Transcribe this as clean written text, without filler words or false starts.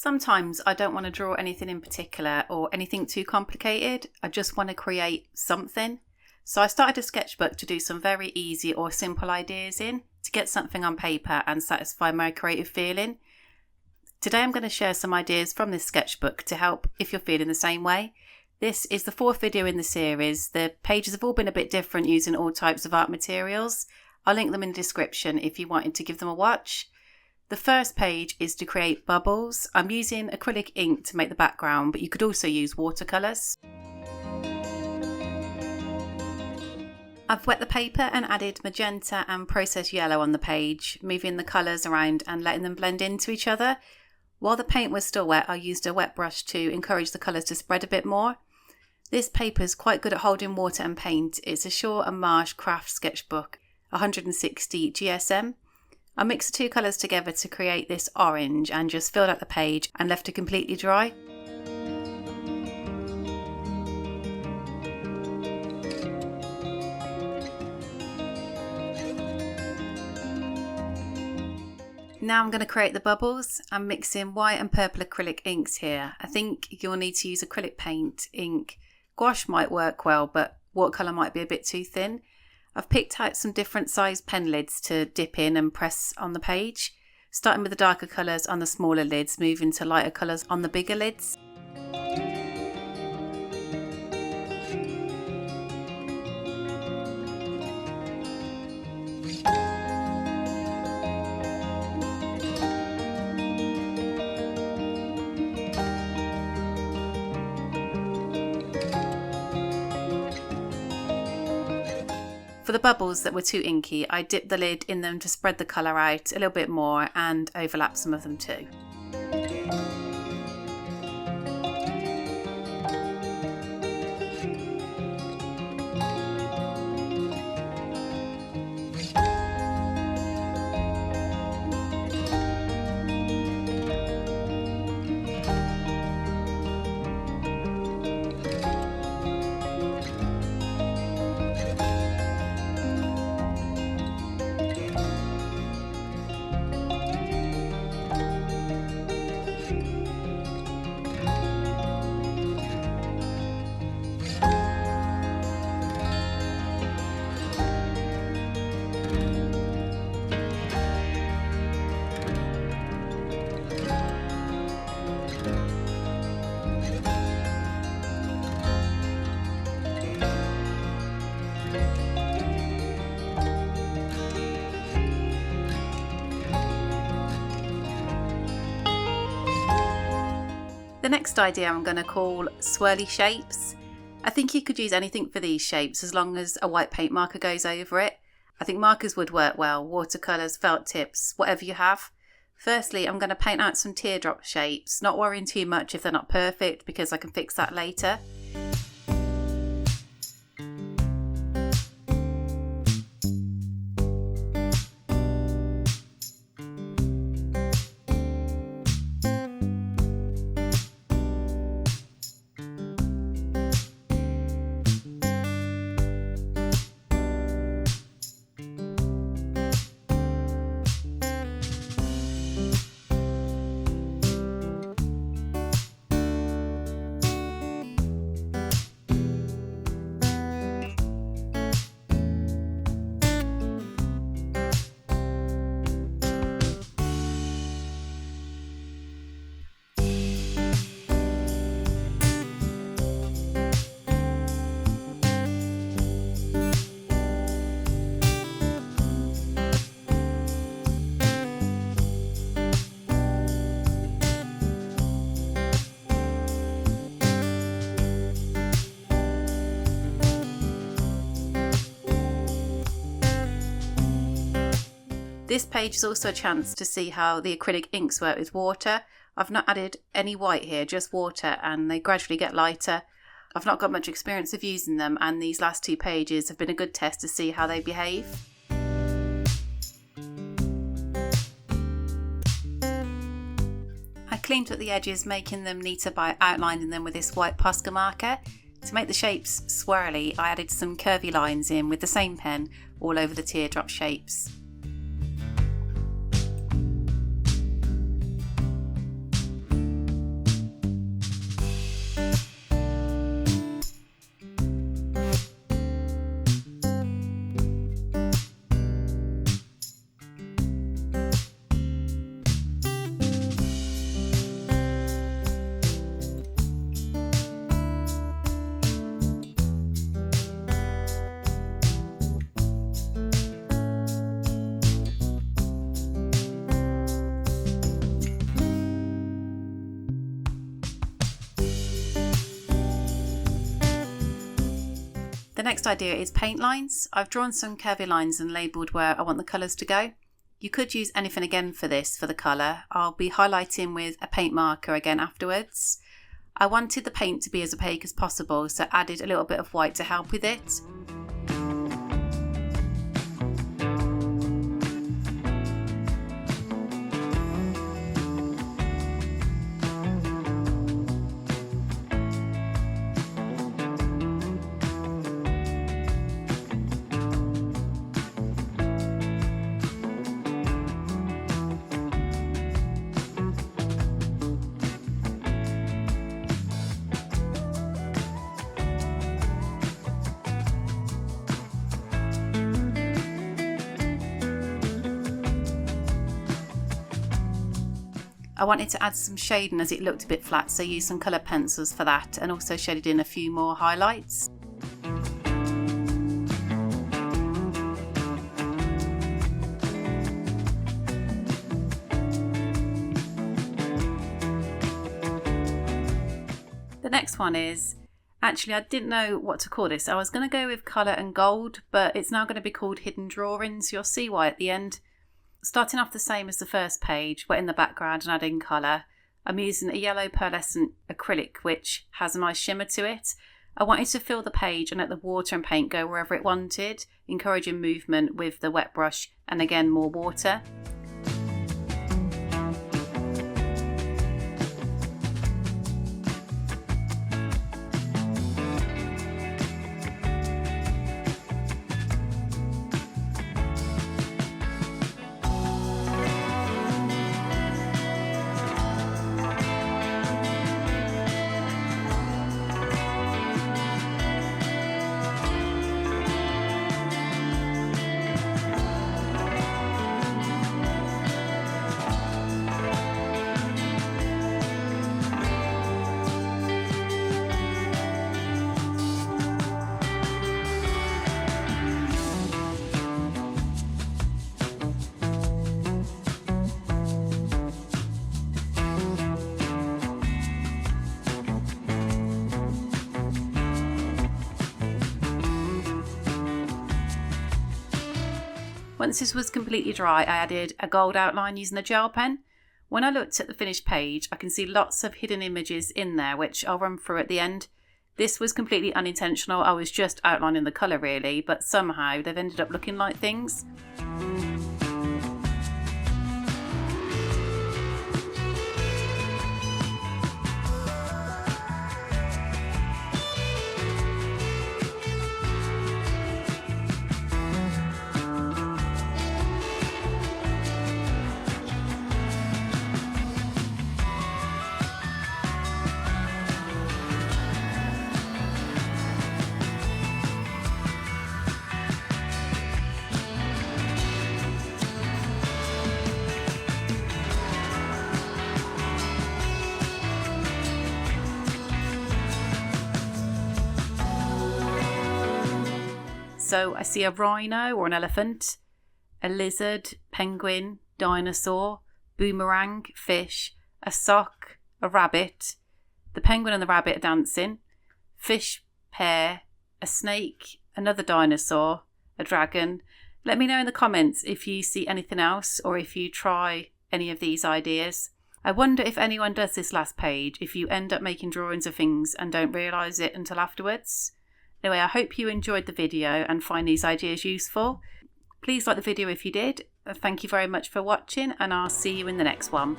Sometimes I don't want to draw anything in particular or anything too complicated. I just want to create something. So I started a sketchbook to do some very easy or simple ideas in, to get something on paper and satisfy my creative feeling. Today I'm going to share some ideas from this sketchbook to help if you're feeling the same way. This is the fourth video in the series. The pages have all been a bit different using all types of art materials. I'll link them in the description if you wanted to give them a watch. The first page is to create bubbles. I'm using acrylic ink to make the background, but you could also use watercolors. I've wet the paper and added magenta and processed yellow on the page, moving the colours around and letting them blend into each other. While the paint was still wet, I used a wet brush to encourage the colours to spread a bit more. This paper is quite good at holding water and paint. It's a Shaw and Marsh craft sketchbook, 160 GSM. I mixed the two colours together to create this orange and just filled out the page and left it completely dry. Now I'm going to create the bubbles. I'm mixing white and purple acrylic inks here. I think you'll need to use acrylic paint, ink. Gouache might work well, but watercolour might be a bit too thin. I've picked out some different sized pen lids to dip in and press on the page, starting with the darker colours on the smaller lids, moving to lighter colours on the bigger lids. For the bubbles that were too inky, I dipped the lid in them to spread the colour out a little bit more and overlap some of them too. The next idea I'm going to call Swirly Shapes. I think you could use anything for these shapes as long as a white paint marker goes over it. I think markers would work well, watercolours, felt tips, whatever you have. Firstly, I'm going to paint out some teardrop shapes, not worrying too much if they're not perfect because I can fix that later. This page is also a chance to see how the acrylic inks work with water. I've not added any white here, just water, and they gradually get lighter. I've not got much experience of using them, and these last two pages have been a good test to see how they behave. I cleaned up the edges, making them neater by outlining them with this white Posca marker. To make the shapes swirly, I added some curvy lines in with the same pen all over the teardrop shapes. The next idea is paint lines. I've drawn some curvy lines and labelled where I want the colours to go. You could use anything again for this, for the colour. I'll be highlighting with a paint marker again afterwards. I wanted the paint to be as opaque as possible, so added a little bit of white to help with it. I wanted to add some shading as it looked a bit flat, so I used some coloured pencils for that, and also shaded in a few more highlights. The next one is, actually I didn't know what to call this. I was going to go with colour and gold, but it's now going to be called hidden drawings. You'll see why at the end. Starting off the same as the first page, wet in the background and adding colour. I'm using a yellow pearlescent acrylic which has a nice shimmer to it. I wanted to fill the page and let the water and paint go wherever it wanted, encouraging movement with the wet brush and again more water. Once this was completely dry, I added a gold outline using a gel pen. When I looked at the finished page, I can see lots of hidden images in there, which I'll run through at the end. This was completely unintentional. I was just outlining the colour really, but somehow they've ended up looking like things. So I see a rhino or an elephant, a lizard, penguin, dinosaur, boomerang, fish, a sock, a rabbit, the penguin and the rabbit are dancing, fish, pear, a snake, another dinosaur, a dragon. Let me know in the comments if you see anything else or if you try any of these ideas. I wonder if anyone does this last page, if you end up making drawings of things and don't realise it until afterwards. Anyway, I hope you enjoyed the video and find these ideas useful. Please like the video if you did. Thank you very much for watching, and I'll see you in the next one.